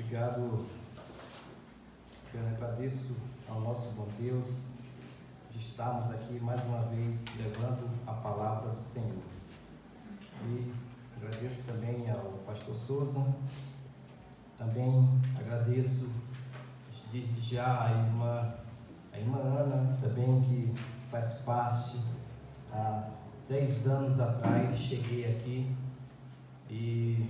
Obrigado, eu agradeço ao nosso bom Deus de estarmos aqui mais uma vez levando a palavra do Senhor. E agradeço também ao pastor Souza, também agradeço desde já a irmã Ana, também que faz parte. Há 10 anos atrás cheguei aqui e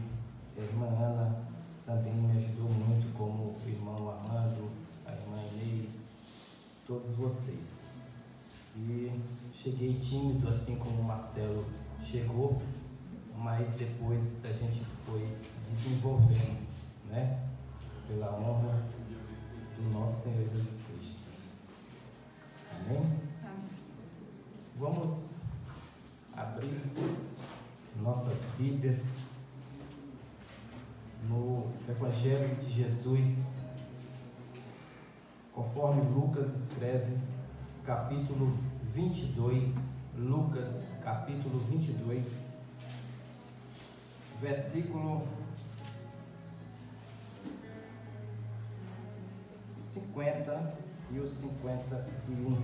a irmã Ana também me ajudou muito, como o irmão Armando, a irmã Inês, todos vocês. E cheguei tímido, assim como o Marcelo chegou, mas depois a gente foi desenvolvendo, né? Pela honra do nosso Senhor Jesus Cristo. Amém? Amém. Vamos abrir nossas Bíblias no Evangelho de Jesus, conforme Lucas escreve, capítulo 22, Lucas, capítulo 22, versículo 50 e o 51.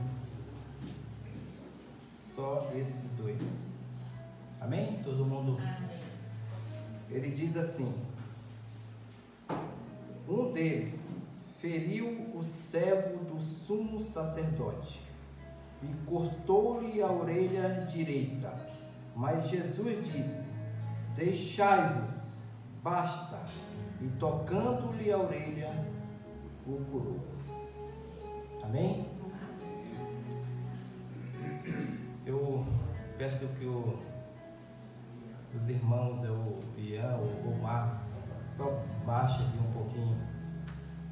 Só esses dois. Amém? Todo mundo? Amém. Ele diz assim: um deles feriu o servo do sumo sacerdote e cortou-lhe a orelha direita. Mas Jesus disse: deixai-vos, basta. E tocando-lhe a orelha, o curou. Amém? Eu peço que os irmãos, o Ian, o Marcos, só baixe aqui um pouquinho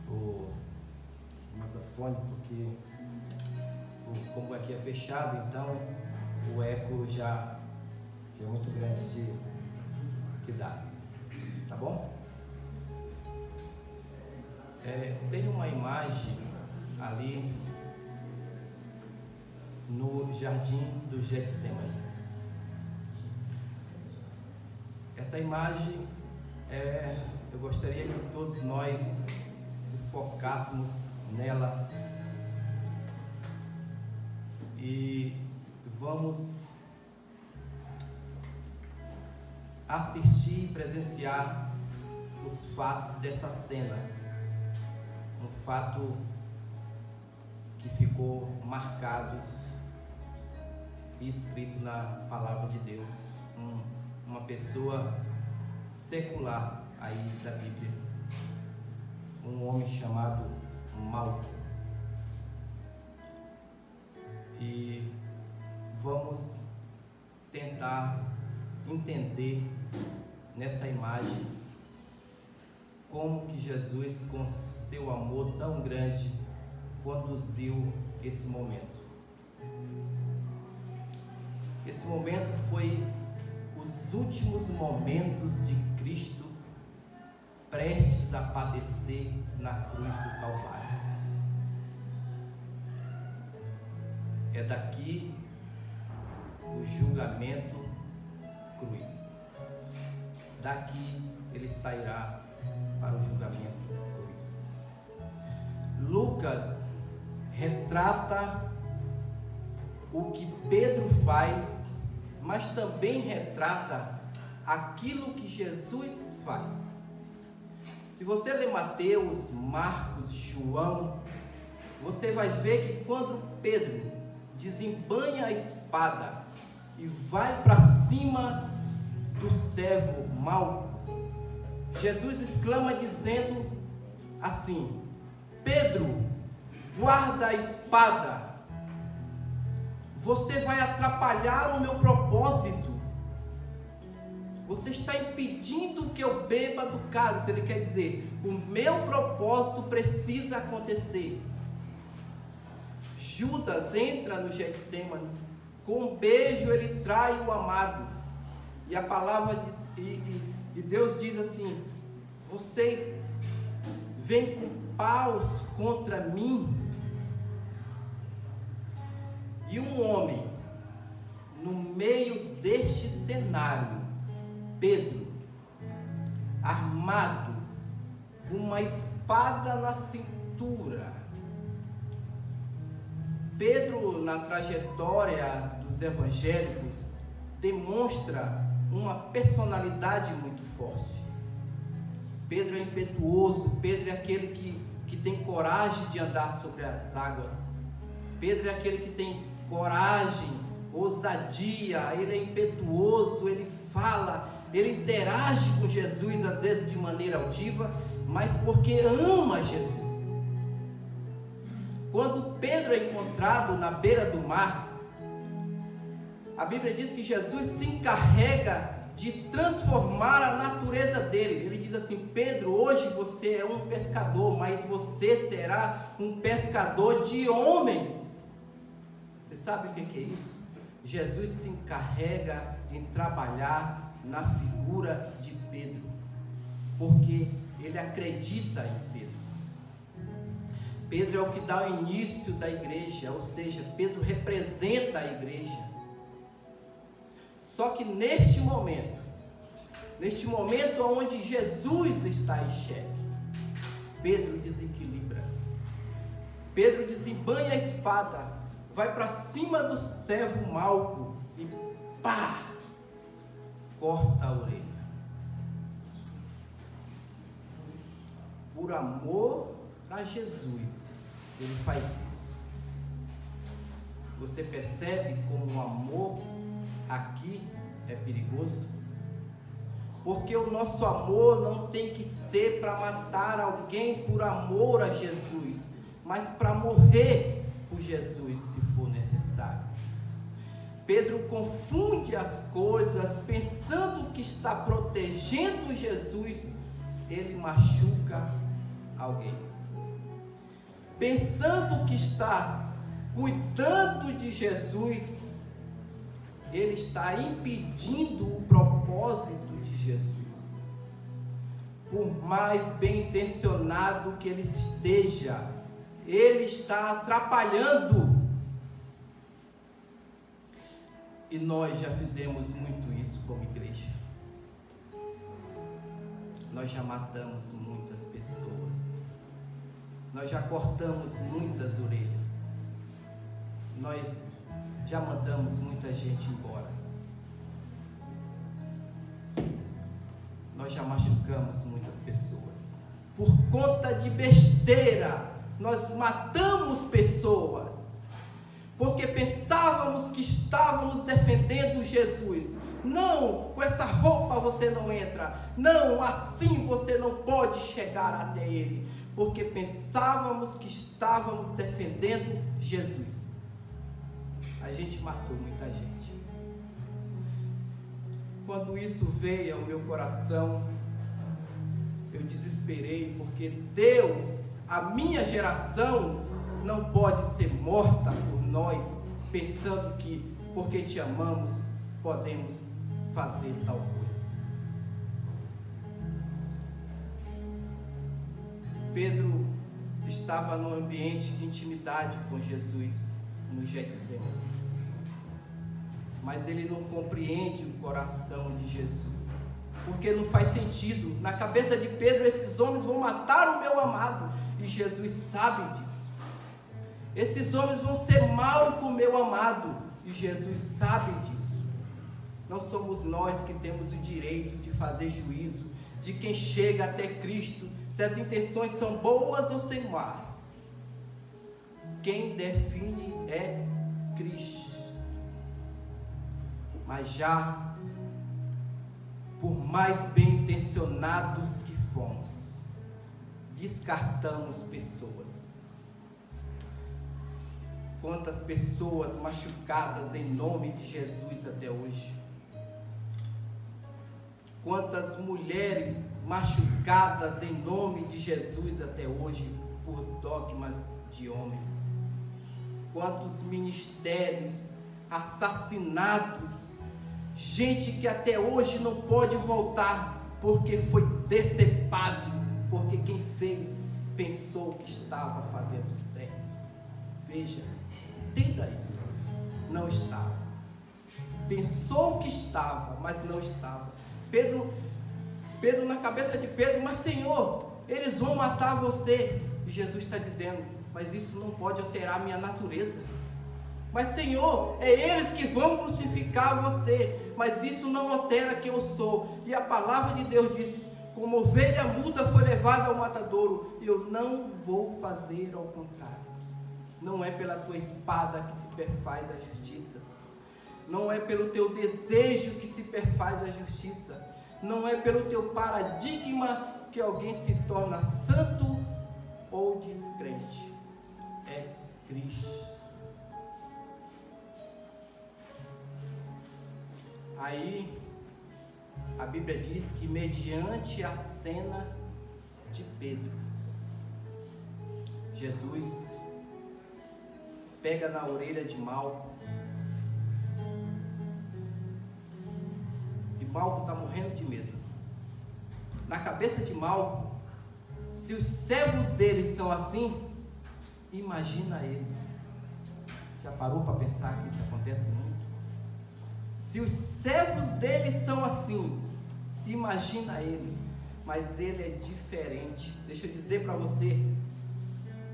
o microfone, porque como aqui é fechado, então o eco já é muito grande que dá. Tá bom? Tem uma imagem ali no jardim do Getsemane. Essa imagem eu gostaria que todos nós se focássemos nela e vamos assistir e presenciar os fatos dessa cena. Um fato que ficou marcado e escrito na palavra de Deus. Uma pessoa secular aí da Bíblia, um homem chamado Malco. E vamos tentar entender nessa imagem como que Jesus, com seu amor tão grande, conduziu esse momento. Esse momento foi os últimos momentos de Cristo prestes a padecer na cruz do Calvário. É daqui o julgamento cruz. Daqui ele sairá para o julgamento cruz. Lucas retrata o que Pedro faz, mas também retrata aquilo que Jesus faz. Se você ler Mateus, Marcos, João, você vai ver que quando Pedro desembanha a espada e vai para cima do servo Malco, Jesus exclama dizendo assim: Pedro, guarda a espada. Você vai atrapalhar o meu propósito. Você está impedindo que eu beba do cálice. Ele quer dizer, o meu propósito precisa acontecer. Judas entra no Getsemane. Com um beijo ele trai o amado. E a palavra de Deus diz assim: vocês vêm com paus contra mim. E um homem, no meio deste cenário, Pedro, armado uma espada na cintura. Pedro, na trajetória dos evangélicos, demonstra uma personalidade muito forte. Pedro é impetuoso, Pedro é aquele que tem coragem de andar sobre as águas. Pedro é aquele que tem coragem, ousadia, ele é impetuoso, ele fala, ele interage com Jesus, às vezes de maneira altiva, mas porque ama Jesus. Quando Pedro é encontrado na beira do mar, a Bíblia diz que Jesus se encarrega de transformar a natureza dele. Ele diz assim: Pedro, hoje você é um pescador, mas você será um pescador de homens. Você sabe o que é isso? Jesus se encarrega em trabalhar na figura de Pedro, porque ele acredita em Pedro. Pedro é o que dá o início da igreja, ou seja, Pedro representa a igreja. Só que neste momento onde Jesus está em xeque, Pedro desequilibra. Pedro desembanha a espada, vai para cima do servo Malco e pá, corta a orelha. Por amor a Jesus, ele faz isso. Você percebe como o amor aqui é perigoso? Porque o nosso amor não tem que ser para matar alguém por amor a Jesus, mas para morrer por Jesus, se for necessário. Pedro confunde as coisas, pensando que está protegendo Jesus, ele machuca alguém. Pensando que está cuidando de Jesus, ele está impedindo o propósito de Jesus. Por mais bem intencionado que ele esteja, ele está atrapalhando. E nós já fizemos muito isso como igreja. Nós já matamos muitas pessoas. Nós já cortamos muitas orelhas. Nós já mandamos muita gente embora. Nós já machucamos muitas pessoas. Por conta de besteira, nós matamos pessoas. Porque pensávamos que estávamos defendendo Jesus. Não, com essa roupa você não entra. Não, assim você não pode chegar até Ele. Porque pensávamos que estávamos defendendo Jesus. A gente matou muita gente. Quando isso veio ao meu coração, eu desesperei, porque Deus, a minha geração, não pode ser morta por nós, pensando que porque te amamos, podemos fazer tal coisa. Pedro estava num ambiente de intimidade com Jesus, no Getsemane. Mas ele não compreende o coração de Jesus, porque não faz sentido. Na cabeça de Pedro, esses homens vão matar o meu amado, e Jesus sabe disso. Esses homens vão ser mal com o meu amado, e Jesus sabe disso. Não somos nós que temos o direito de fazer juízo de quem chega até Cristo, se as intenções são boas ou sem mal. Quem define é Cristo. Mas já, por mais bem intencionados que fomos, descartamos pessoas. Quantas pessoas machucadas em nome de Jesus até hoje? Quantas mulheres machucadas em nome de Jesus até hoje por dogmas de homens? Quantos ministérios assassinados? Gente que até hoje não pode voltar porque foi decepado, porque quem fez pensou que estava fazendo certo. Veja, entenda isso. Não estava. Pensou que estava, mas não estava. Pedro, na cabeça de Pedro, mas Senhor, eles vão matar você. E Jesus está dizendo: mas isso não pode alterar a minha natureza. Mas Senhor, é eles que vão crucificar você, mas isso não altera quem eu sou. E a palavra de Deus diz: como ovelha muda foi levada ao matadouro, eu não vou fazer ao contrário. Não é pela tua espada que se perfaz a justiça, não é pelo teu desejo que se perfaz a justiça, não é pelo teu paradigma que alguém se torna santo ou descrente. É Cristo. Aí a Bíblia diz que mediante a cena de Pedro, Jesus pega na orelha de Malco, e Malco está morrendo de medo. Na cabeça de Malco, se os servos dele são assim, imagina ele. Já parou para pensar que isso acontece muito? Se os servos dele são assim, imagina ele. Mas ele é diferente. Deixa eu dizer para você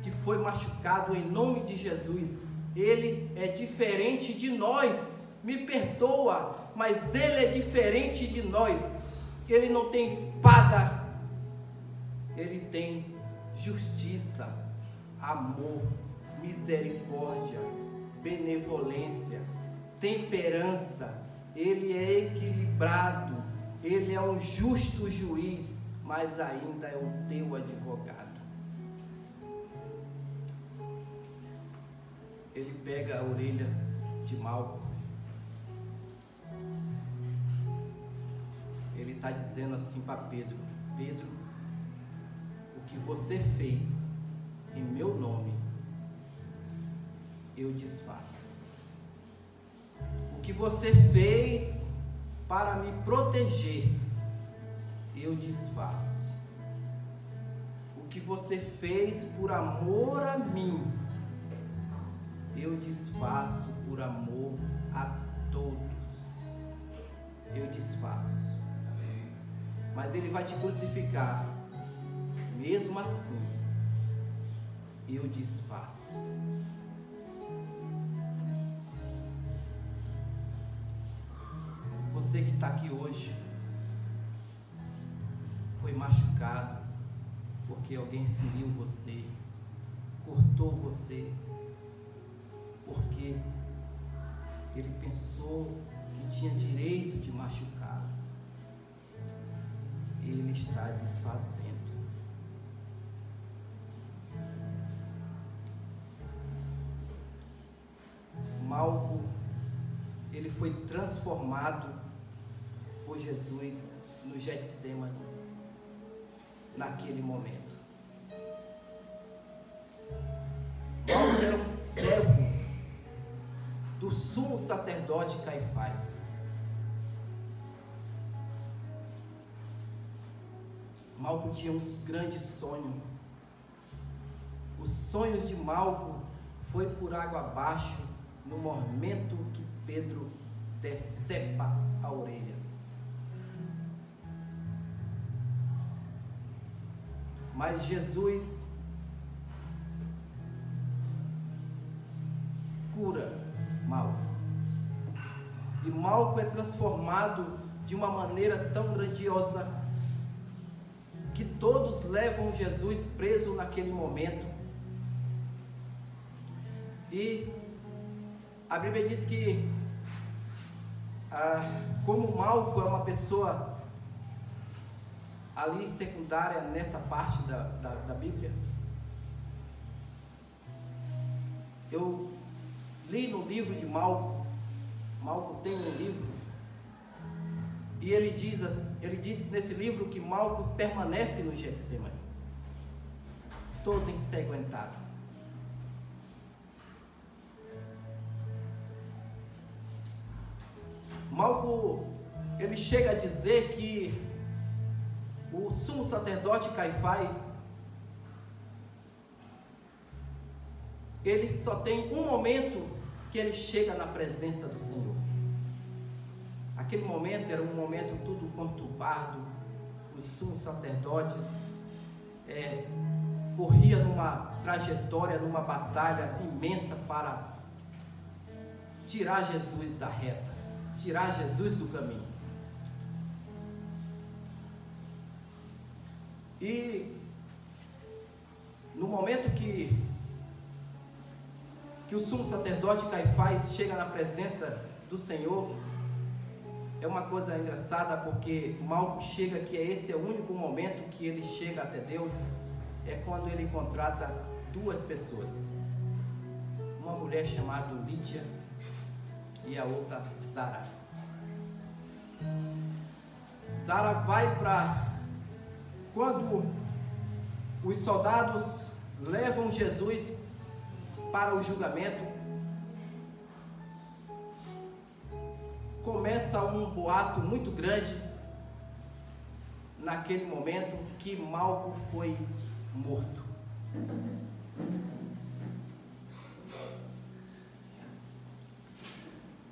que foi machucado em nome de Jesus. Ele é diferente de nós. Me perdoa, mas ele é diferente de nós. Ele não tem espada, ele tem justiça, amor, misericórdia, benevolência, temperança. Ele é equilibrado, ele é um justo juiz, mas ainda é o teu advogado. Ele pega a orelha de Malco. Ele está dizendo assim para Pedro: Pedro, o que você fez em meu nome, eu desfaço. O que você fez para me proteger, eu desfaço. O que você fez por amor a mim, eu desfaço por amor a todos. Eu desfaço. Mas ele vai te crucificar. Mesmo assim, eu desfaço. Você que está aqui hoje foi machucado porque alguém feriu você, cortou você, porque ele pensou que tinha direito de machucar. Ele está desfazendo. Malco, ele foi transformado por Jesus no Getsemane, naquele momento. Malco era um servo do sumo sacerdote Caifás. Malco tinha um grande sonho. Os sonhos de Malco foi por água abaixo no momento que Pedro decepa a orelha. Mas Jesus cura Malco. E Malco é transformado de uma maneira tão grandiosa que todos levam Jesus preso naquele momento. E a Bíblia diz que como Malco é uma pessoa ali secundária nessa parte da Bíblia, eu li no livro de Malco. Malco tem um livro, e ele disse nesse livro que Malco permanece no Getsemane, todo ensanguentado. Malco, ele chega a dizer que o sumo sacerdote Caifás, ele só tem um momento que ele chega na presença do Senhor. Aquele momento era um momento tudo conturbado. Os sumos sacerdotes corria numa trajetória, numa batalha imensa para tirar Jesus da reta, tirar Jesus do caminho. E no momento que o sumo sacerdote Caifás chega na presença do Senhor, é uma coisa engraçada, porque Malco chega, que esse é o único momento que ele chega até Deus, é quando ele contrata duas pessoas, uma mulher chamada Lídia e a outra Zara. Zara vai para, quando os soldados levam Jesus para o julgamento, começa um boato muito grande naquele momento que Malco foi morto.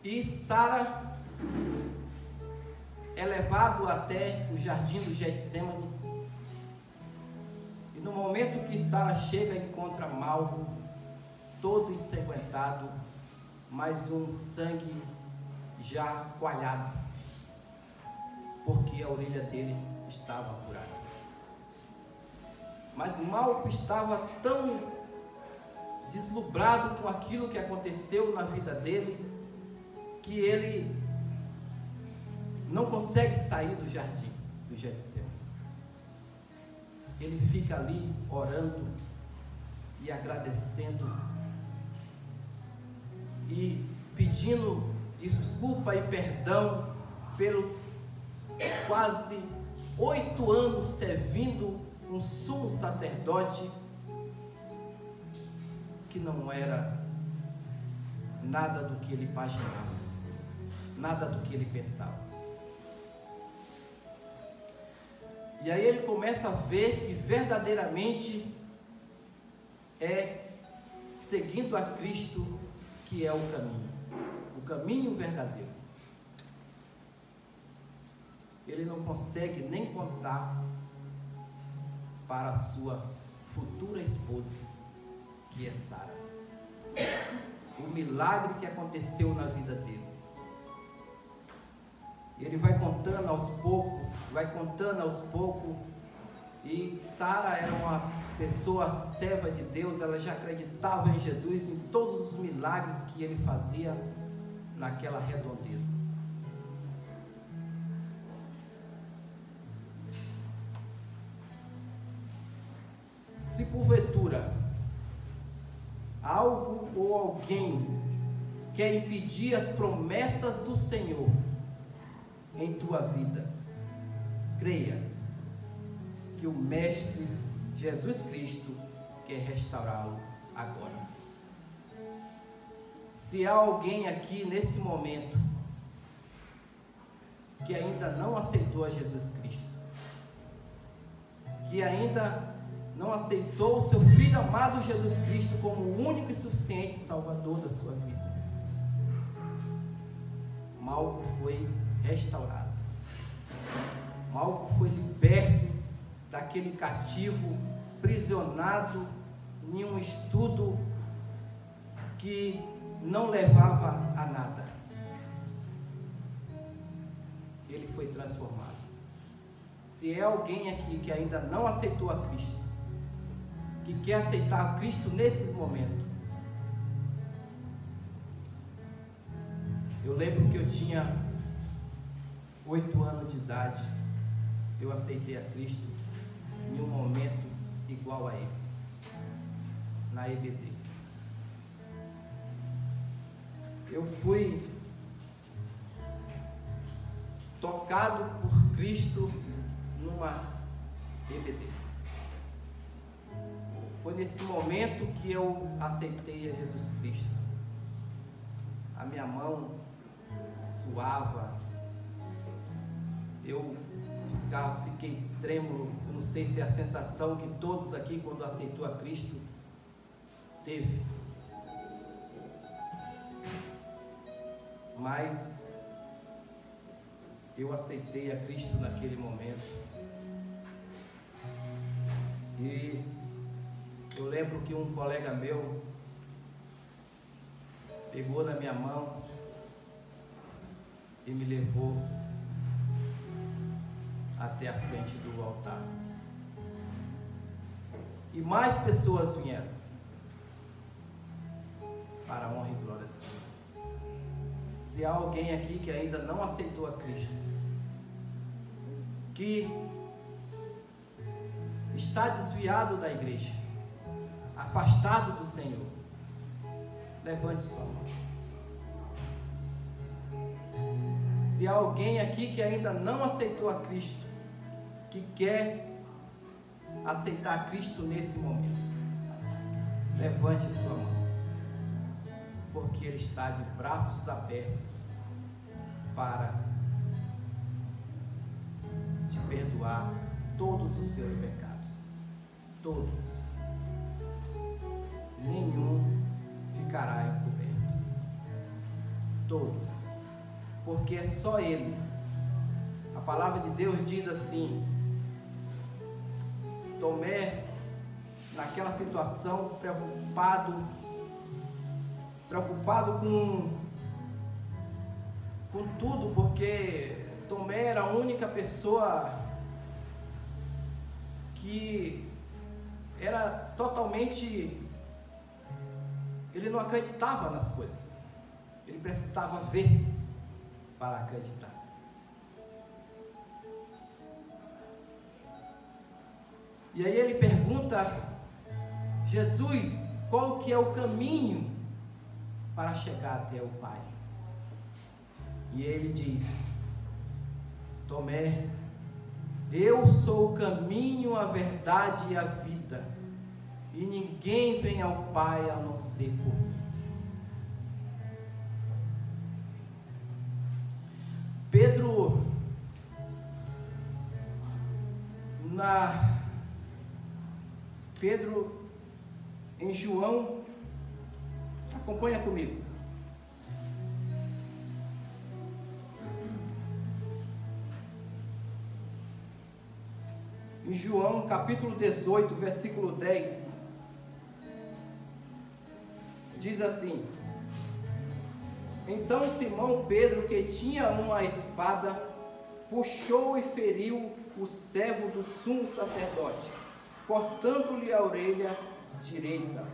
E Sara é levado até o jardim do Getsêmani. E no momento que Sara chega, encontra Malco todo ensanguentado, mas um sangue já coalhado, porque a orelha dele estava curada. Mas Malco estava tão deslumbrado com aquilo que aconteceu na vida dele, que ele não consegue sair do jardim do Getsêmani. Ele fica ali orando e agradecendo e pedindo desculpa e perdão pelo quase 8 anos servindo um sumo sacerdote que não era nada do que ele imaginava, nada do que ele pensava. E aí ele começa a ver que verdadeiramente é seguindo a Cristo que é o caminho verdadeiro. Ele não consegue nem contar para a sua futura esposa, que é Sara, o milagre que aconteceu na vida dele. Ele vai contando aos poucos, e Sara era uma pessoa serva de Deus, ela já acreditava em Jesus, em todos os milagres que ele fazia naquela redondeza. Se porventura algo ou alguém quer impedir as promessas do Senhor em tua vida, creia que o Mestre Jesus Cristo quer restaurá-lo agora. Se há alguém aqui nesse momento que ainda não aceitou a Jesus Cristo, que ainda não aceitou o seu Filho amado Jesus Cristo como o único e suficiente Salvador da sua vida, Malco foi restaurado. Malco foi liberto daquele cativo, prisionado em um estudo que não levava a nada. Ele foi transformado. Se é alguém aqui que ainda não aceitou a Cristo, que quer aceitar a Cristo nesse momento, eu lembro que eu tinha 8 anos de idade, eu aceitei a Cristo em um momento igual a esse, na EBD. Eu fui tocado por Cristo numa EBD. Foi nesse momento que eu aceitei a Jesus Cristo. A minha mão suava, eu fiquei trêmulo. Eu não sei se é a sensação que todos aqui, quando aceitou a Cristo, teve. Mas eu aceitei a Cristo naquele momento. E eu lembro que um colega meu pegou na minha mão e me levou até a frente do altar. E mais pessoas vieram para a honra e glória do Senhor. Se há alguém aqui que ainda não aceitou a Cristo, que está desviado da igreja, afastado do Senhor, levante sua mão. Se há alguém aqui que ainda não aceitou a Cristo, que quer aceitar Cristo nesse momento, levante sua mão, porque Ele está de braços abertos para te perdoar todos os seus pecados, todos, nenhum ficará encoberto, todos, porque é só Ele. A palavra de Deus diz assim: Tomé, naquela situação, preocupado com tudo, porque Tomé era a única pessoa que era totalmente, ele não acreditava nas coisas, ele precisava ver para acreditar. E aí ele pergunta: Jesus, qual que é o caminho para chegar até o Pai? E ele diz: Tomé, eu sou o caminho, a verdade e a vida, e ninguém vem ao Pai a não ser por mim. Pedro em João, acompanha comigo. Em João capítulo 18, versículo 10, diz assim: Então Simão Pedro, que tinha uma espada, puxou e feriu o servo do sumo sacerdote, cortando-lhe a orelha direita.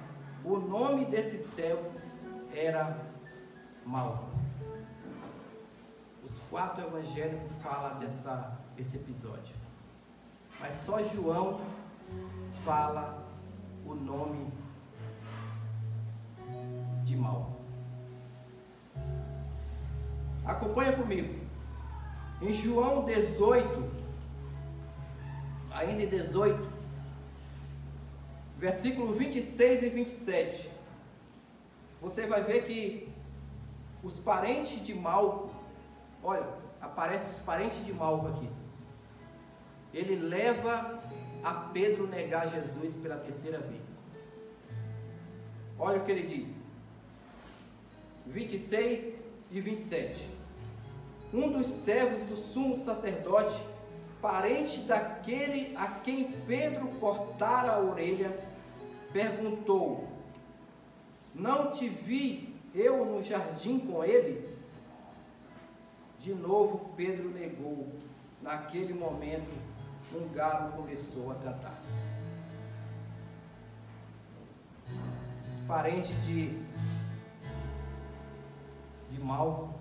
O nome desse servo era Malco. Os 4 evangélicos falam desse episódio, mas só João fala o nome de Malco. Acompanha comigo. Em João 18, ainda em 18, versículo 26 e 27, você vai ver que os parentes de Malco, olha, aparecem os parentes de Malco aqui. Ele leva a Pedro negar Jesus pela 3ª vez. Olha o que ele diz, 26 e 27. Um dos servos do sumo sacerdote, parente daquele a quem Pedro cortara a orelha, perguntou: Não te vi eu no jardim com ele? De novo Pedro negou. Naquele momento, um galo começou a cantar. Os parentes de Malco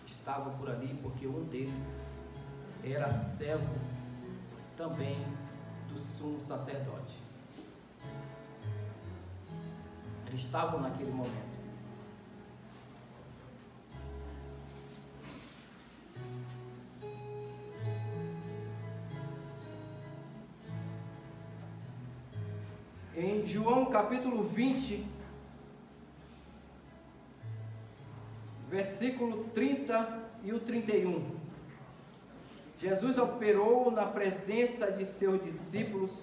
estavam por ali porque um deles era servo também do sumo sacerdote. Eles estavam naquele momento. Em João capítulo 20, versículo 30 e o 31, Jesus operou na presença de seus discípulos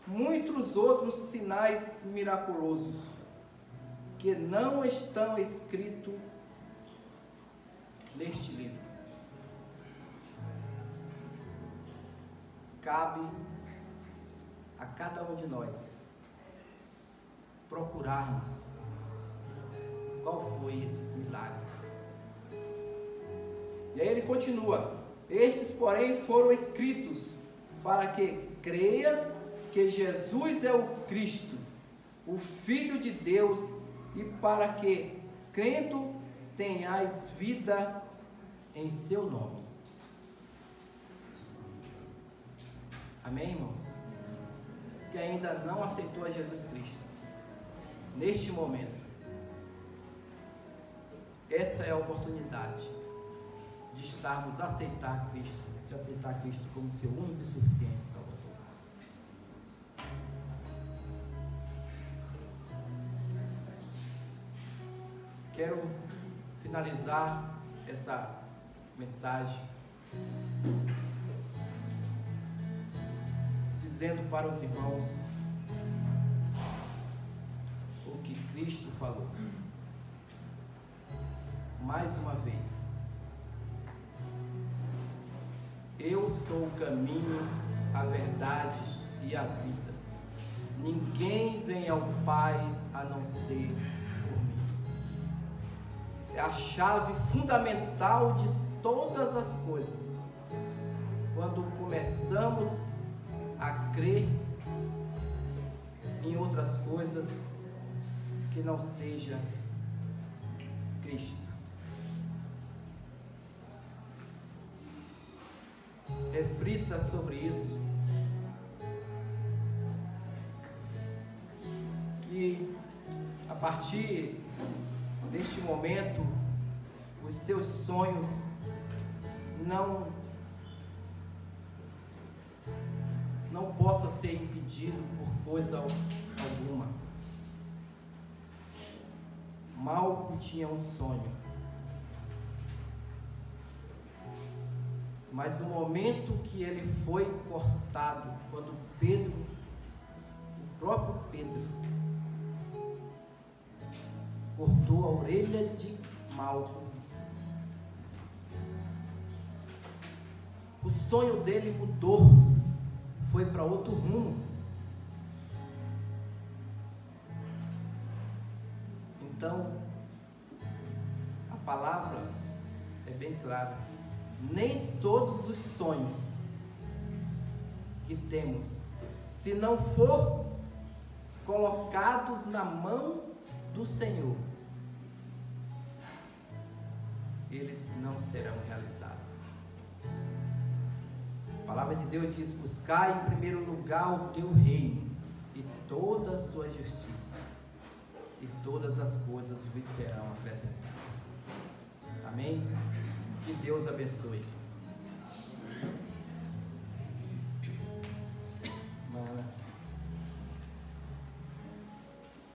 muitos outros sinais miraculosos que não estão escritos neste livro. a cada um de nós procurarmos qual foi esses milagres. E aí ele continua: estes, porém, foram escritos para que creias que Jesus é o Cristo, o Filho de Deus, e para que, crendo, tenhais vida em seu nome. Amém, irmãos? Que ainda não aceitou a Jesus Cristo, neste momento, essa é a oportunidade de estarmos a aceitar Cristo, de aceitar Cristo como seu único e suficiente Salvador. Quero finalizar essa mensagem dizendo para os irmãos o que Cristo falou. Mais uma vez: eu sou o caminho, a verdade e a vida. Ninguém vem ao Pai a não ser por mim. É a chave fundamental de todas as coisas. Quando começamos a crer em outras coisas que não seja Cristo. Reflita sobre isso, que a partir deste momento os seus sonhos não possa ser impedido por coisa alguma. Malco tinha um sonho, mas no momento que ele foi cortado, quando Pedro, o próprio Pedro, cortou a orelha de Malco, o sonho dele mudou, foi para outro rumo. Então, a palavra é bem clara: nem todos os sonhos que temos, se não for colocados na mão do Senhor, eles não serão realizados. A palavra de Deus diz: buscai em primeiro lugar o teu reino e toda a sua justiça, e todas as coisas vos serão acrescentadas. Amém? Que Deus abençoe.